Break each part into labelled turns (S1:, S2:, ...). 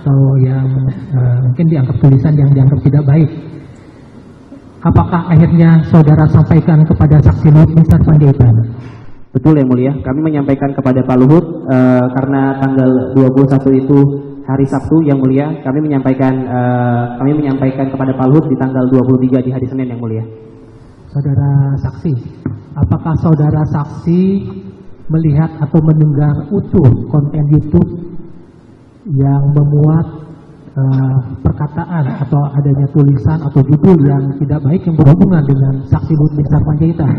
S1: atau yang mungkin dianggap tulisan yang dianggap tidak baik. Apakah akhirnya saudara sampaikan kepada saksi Luhut Binsar Panjaitan?
S2: Betul yang mulia, kami menyampaikan kepada Pak Luhut karena tanggal 21 itu hari Sabtu yang mulia, kami menyampaikan kepada Pak Luhut di tanggal 23 di hari Senin yang mulia.
S1: Saudara saksi, apakah saudara saksi melihat atau mendengar utuh konten YouTube yang memuat perkataan atau adanya tulisan atau judul yang tidak baik yang berhubungan dengan saksi Luhut Binsar Panjaitan?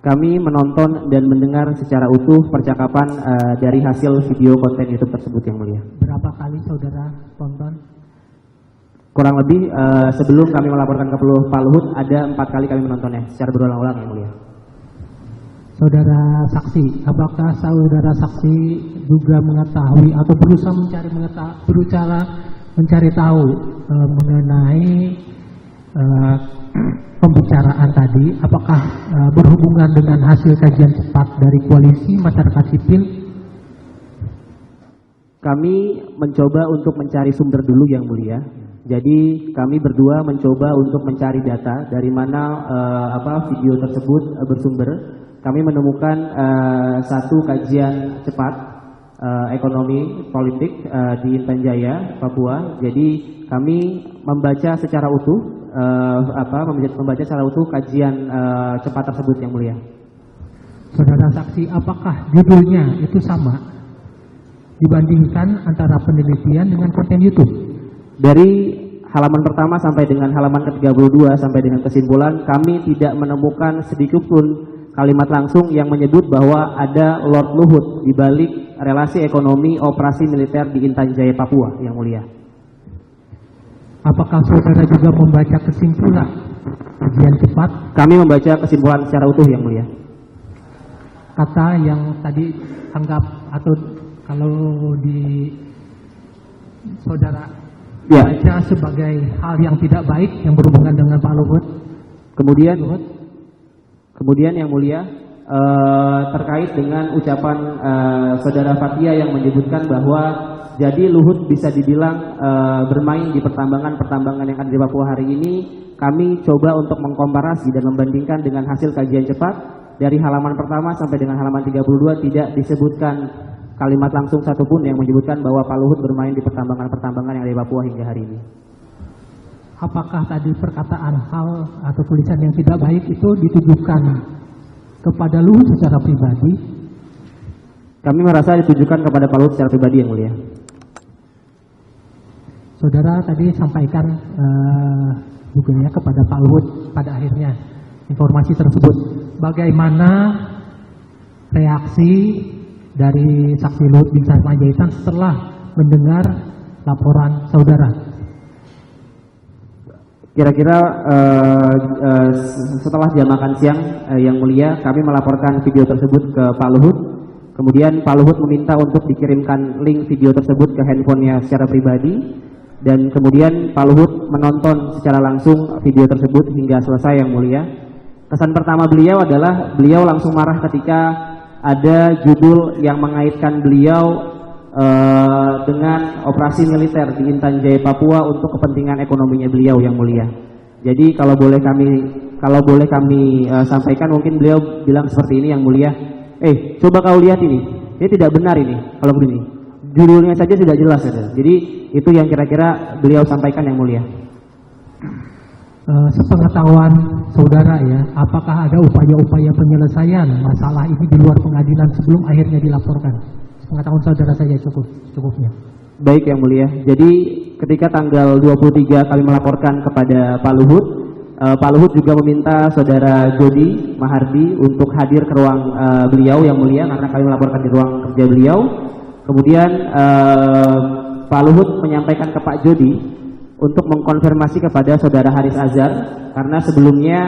S2: Kami menonton dan mendengar secara utuh percakapan dari hasil video konten YouTube tersebut yang mulia.
S1: Berapa kali saudara tonton?
S2: Kurang lebih sebelum kami melaporkan ke Pak Luhut ada 4 kali kami menontonnya secara berulang-ulang yang mulia.
S1: Saudara saksi, apakah saudara saksi juga mengetahui atau berusaha mencari tahu mengenai pembicaraan tadi, apakah berhubungan dengan hasil kajian cepat dari koalisi masyarakat sipil?
S2: Kami mencoba untuk mencari sumber dulu yang mulia. Jadi kami berdua mencoba untuk mencari data dari mana video tersebut bersumber. Kami menemukan satu kajian cepat ekonomi politik di Intan Jaya, Papua. Jadi kami membaca secara utuh membaca secara utuh kajian cepat tersebut yang mulia.
S1: Saudara saksi, apakah judulnya itu sama dibandingkan antara penelitian dengan konten YouTube?
S2: Dari halaman pertama sampai dengan halaman ke-32 sampai dengan kesimpulan, kami tidak menemukan sedikit pun kalimat langsung yang menyebut bahwa ada Lord Luhut di balik relasi ekonomi operasi militer di Intan Jaya, Papua yang mulia.
S1: Apakah saudara juga membaca kesimpulan kajian cepat?
S2: Kami membaca kesimpulan secara utuh yang mulia.
S1: Kata yang tadi anggap atau kalau di saudara baca sebagai hal yang tidak baik yang berhubungan dengan Pak Luhut.
S2: Kemudian yang mulia terkait dengan ucapan saudara Fathia yang menyebutkan bahwa jadi Luhut bisa dibilang bermain di pertambangan yang ada di Papua hari ini. Kami coba untuk mengkomparasi dan membandingkan dengan hasil kajian cepat dari halaman pertama sampai dengan halaman 32 tidak disebutkan kalimat langsung satupun yang menyebutkan bahwa Pak Luhut bermain di pertambangan yang ada di Papua hingga hari ini.
S1: Apakah tadi perkataan hal atau tulisan yang tidak baik itu ditujukan kepada Luhut secara pribadi?
S2: Kami merasa ditujukan kepada Pak Luhut secara pribadi yang mulia.
S1: Saudara tadi sampaikan juga ya kepada Pak Luhut pada akhirnya informasi tersebut. Bagaimana reaksi dari saksi Luhut Binsar Panjaitan setelah mendengar laporan saudara?
S2: Kira-kira setelah jam makan siang yang mulia, kami melaporkan video tersebut ke Pak Luhut. Kemudian Pak Luhut meminta untuk dikirimkan link video tersebut ke handphonenya secara pribadi. Dan kemudian Pak Luhut menonton secara langsung video tersebut hingga selesai yang mulia. Kesan pertama beliau adalah beliau langsung marah ketika ada judul yang mengaitkan beliau dengan operasi militer di Intan Jaya, Papua untuk kepentingan ekonominya beliau yang mulia. Jadi kalau boleh kami sampaikan, mungkin beliau bilang seperti ini yang mulia. Coba kau lihat ini tidak benar ini kalau begini. Judulnya saja sudah jelas ada. Jadi itu yang kira-kira beliau sampaikan yang mulia.
S1: Sepengetahuan saudara ya, apakah ada upaya-upaya penyelesaian masalah ini di luar pengadilan sebelum akhirnya dilaporkan? Sepengetahuan saudara saja cukupnya.
S2: Baik yang mulia. Jadi ketika tanggal 23 kami melaporkan kepada Pak Luhut, Pak Luhut juga meminta saudara Jody Mahardi untuk hadir ke ruang beliau yang mulia karena kami melaporkan di ruang kerja beliau. Kemudian Pak Luhut menyampaikan ke Pak Jody untuk mengkonfirmasi kepada saudara Haris Azhar karena sebelumnya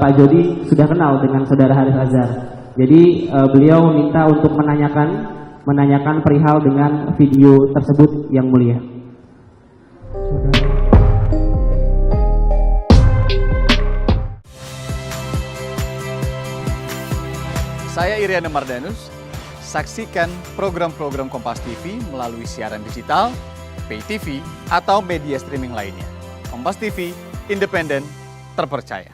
S2: Pak Jody sudah kenal dengan saudara Haris Azhar. Jadi beliau minta untuk menanyakan perihal dengan video tersebut yang mulia.
S3: Saya Iriana Mardanus. Saksikan program-program Kompas TV melalui siaran digital, pay TV, atau media streaming lainnya. Kompas TV, independen, terpercaya.